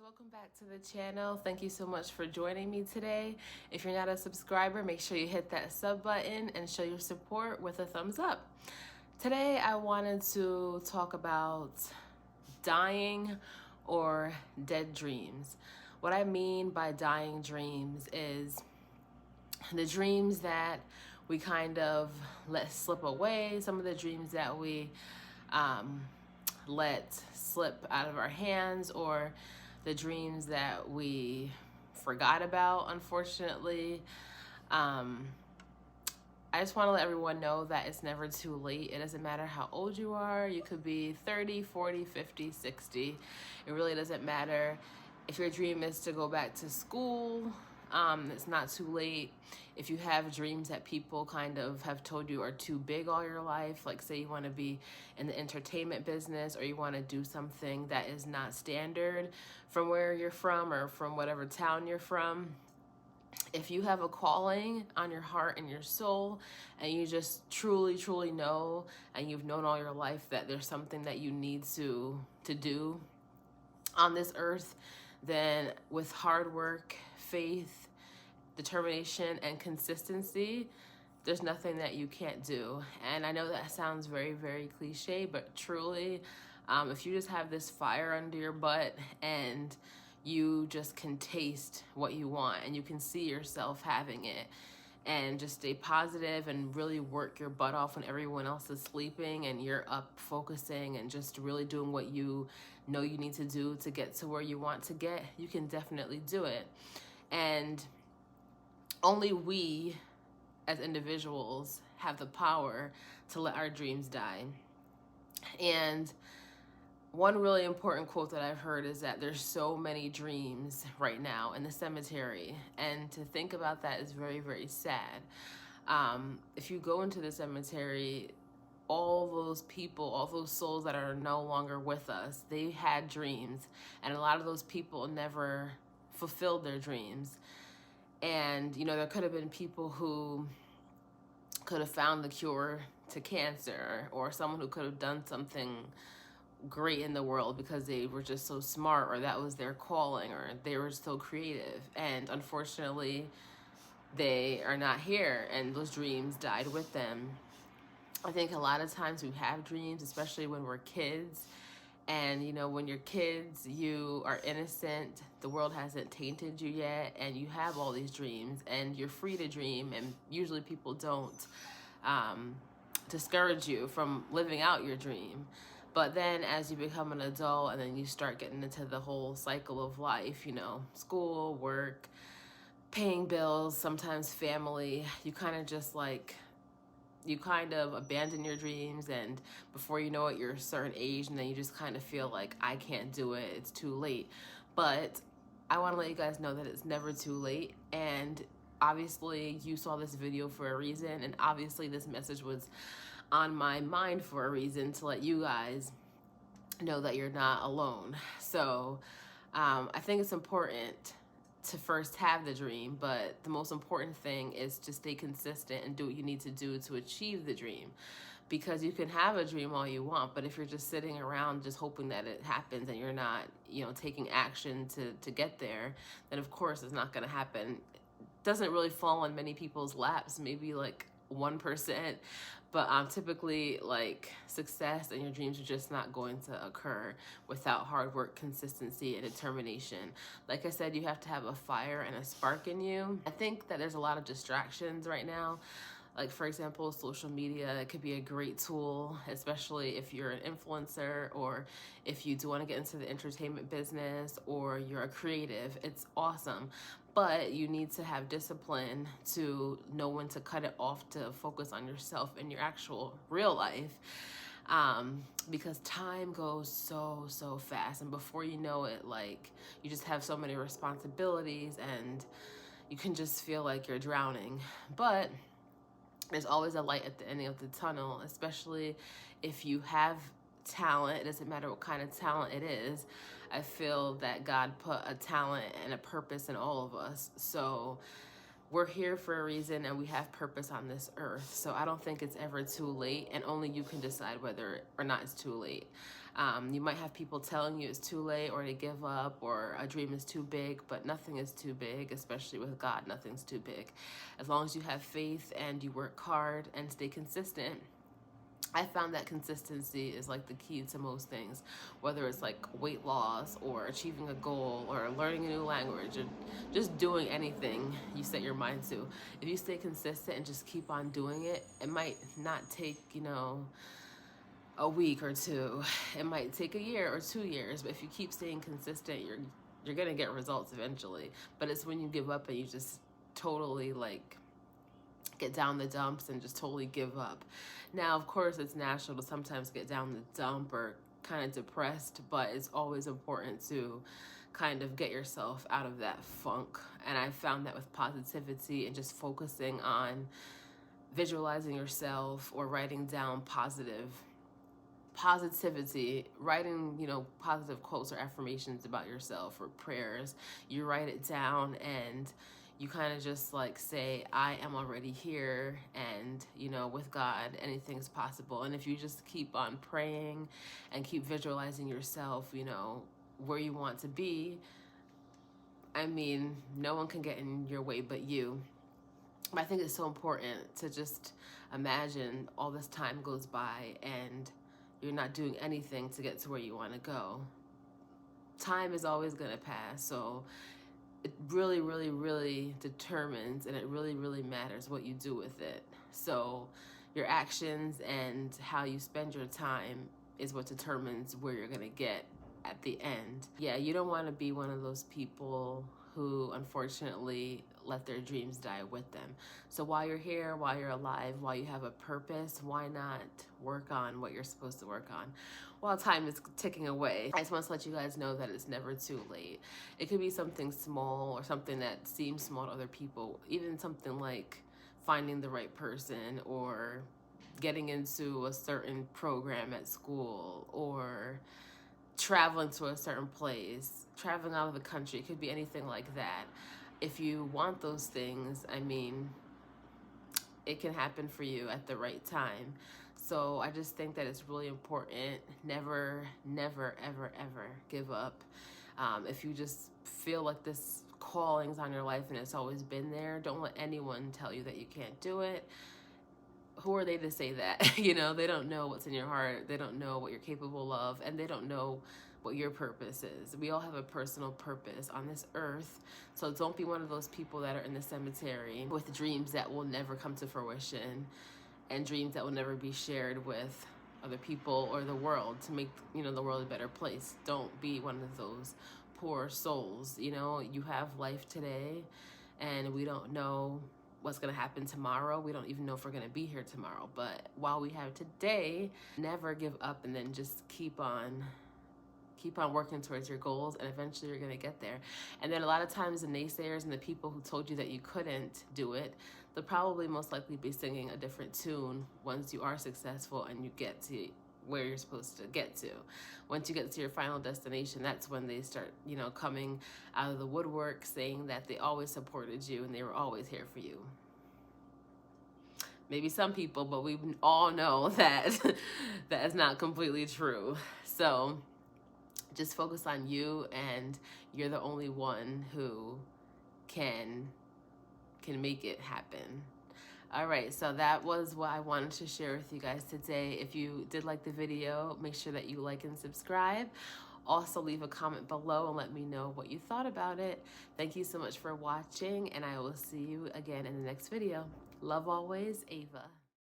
welcome back to the channel. Thank you so much for joining me today. If you're not a subscriber, make sure you hit that sub button and show your support with a thumbs up. Today I wanted to talk about dying or dead dreams. What I mean by dying dreams is the dreams that we kind of let slip away, some of the dreams that we let slip out of our hands, or the dreams that we forgot about, unfortunately. I just want to let everyone know that it's never too late. It doesn't matter how old you are. You could be 30, 40, 50, 60. It really doesn't matter. If your dream is to go back to school, it's not too late. If you have dreams that people kind of have told you are too big all your life, like say you want to be in the entertainment business, or you want to do something that is not standard from where you're from or from whatever town you're from. If you have a calling on your heart and your soul, and you just truly know, and you've known all your life that there's something that you need to do on this earth, then with hard work, faith, determination, and consistency, there's nothing that you can't do. And I know that sounds very cliche, but truly, if you just have this fire under your butt and you just can taste what you want and you can see yourself having it, and just stay positive and really work your butt off when everyone else is sleeping and you're up focusing and just really doing what you know you need to do to get to where you want to get, you can definitely do it. And only we as individuals have the power to let our dreams die. And one really important quote that I've heard is that there's so many dreams right now in the cemetery. And to think about that is very sad. If you go into the cemetery, all those people, all those souls that are no longer with us, they had dreams. And a lot of those people never fulfilled their dreams. And, you know, there could have been people who could have found the cure to cancer, or someone who could have done something great in the world because they were just so smart, or that was their calling, or they were so creative. And unfortunately, they are not here, and those dreams died with them. I think a lot of times we have dreams, especially when we're kids. And, you know, when you're kids, you are innocent. The world hasn't tainted you yet. And you have all these dreams and you're free to dream. And usually people don't discourage you from living out your dream. But then as you become an adult and then you start getting into the whole cycle of life, you know, school, work, paying bills, sometimes family, you kind of just like, you kind of abandon your dreams, and before you know it, you're a certain age, and then you just kind of feel like, I can't do it, it's too late. But I want to let you guys know that it's never too late. And obviously you saw this video for a reason, and obviously this message was on my mind for a reason, to let you guys know that you're not alone. So I think it's important to first have the dream, but the most important thing is to stay consistent and do what you need to do to achieve the dream. Because you can have a dream all you want, but if you're just sitting around just hoping that it happens and you're not, you know, taking action to get there, then of course it's not going to happen. It doesn't really fall on many people's laps, maybe like 1%, but typically, like, success and your dreams are just not going to occur without hard work, consistency, and determination. Like I said, you have to have a fire and a spark in you. I think that there's a lot of distractions right now. Like, for example, social media, it could be a great tool, especially if you're an influencer, or if you do want to get into the entertainment business, or you're a creative. It's awesome. But you need to have discipline to know when to cut it off to focus on yourself and your actual real life. Because time goes so fast, and before you know it, like, you just have so many responsibilities and you can just feel like you're drowning. But there's always a light at the end of the tunnel, especially if you have talent. It doesn't matter what kind of talent it is. I feel that God put a talent and a purpose in all of us. So we're here for a reason, and we have purpose on this earth. So I don't think it's ever too late, and only you can decide whether or not it's too late. You might have people telling you it's too late or to give up or a dream is too big, but nothing is too big, especially with God. Nothing's too big. As long as you have faith and you work hard and stay consistent. I found that consistency is like the key to most things, whether it's like weight loss or achieving a goal or learning a new language or just doing anything you set your mind to. If you stay consistent and just keep on doing it, it might not take, a week or two. It might take a year or 2 years, but if you keep staying consistent, you're gonna get results eventually. But it's when you give up and you just totally like get down the dumps and just totally give up. Now, of course, it's natural to sometimes get down the dump or kind of depressed, but it's always important to kind of get yourself out of that funk. And I found that with positivity and just focusing on visualizing yourself or writing down positivity, writing, positive quotes or affirmations about yourself or prayers. You write it down and you kind of just like say, I am already here, and with God anything's possible. And if you just keep on praying and keep visualizing yourself, where you want to be, I mean, no one can get in your way but you. But I think it's so important to just imagine all this time goes by and you're not doing anything to get to where you want to go. Time is always going to pass, so it really, really, really determines, and it really, really matters what you do with it. So your actions and how you spend your time is what determines where you're going to get at the end. Yeah, you don't want to be one of those people who unfortunately let their dreams die with them. So while you're here, while you're alive, while you have a purpose, why not work on what you're supposed to work on while time is ticking away? I just want to let you guys know that it's never too late. It could be something small or something that seems small to other people, even something like finding the right person or getting into a certain program at school or traveling to a certain place, traveling out of the country. It could be anything like that. If you want those things, I mean, it can happen for you at the right time. So I just think that it's really important. Never, never, ever, ever give up. If you just feel like this calling's on your life and it's always been there, don't let anyone tell you that you can't do it. Who are they to say that? They don't know what's in your heart. They don't know what you're capable of, and they don't know what your purpose is. We all have a personal purpose on this earth. So don't be one of those people that are in the cemetery with dreams that will never come to fruition and dreams that will never be shared with other people or the world to make, the world a better place. Don't be one of those poor souls. You have life today, and we don't know what's going to happen tomorrow. We don't even know if we're going to be here tomorrow. But while we have today, never give up, and then just keep on working towards your goals, and eventually you're going to get there. And then a lot of times the naysayers and the people who told you that you couldn't do it, they'll probably most likely be singing a different tune once you are successful and you get to where you're supposed to get to. Once you get to your final destination, that's when they start, coming out of the woodwork saying that they always supported you and they were always here for you. Maybe some people, but we all know that that is not completely true. So just focus on you, and you're the only one who can make it happen. All right, so that was what I wanted to share with you guys today. If you did like the video, make sure that you like and subscribe. Also, leave a comment below and let me know what you thought about it. Thank you so much for watching, and I will see you again in the next video. Love always, Ava.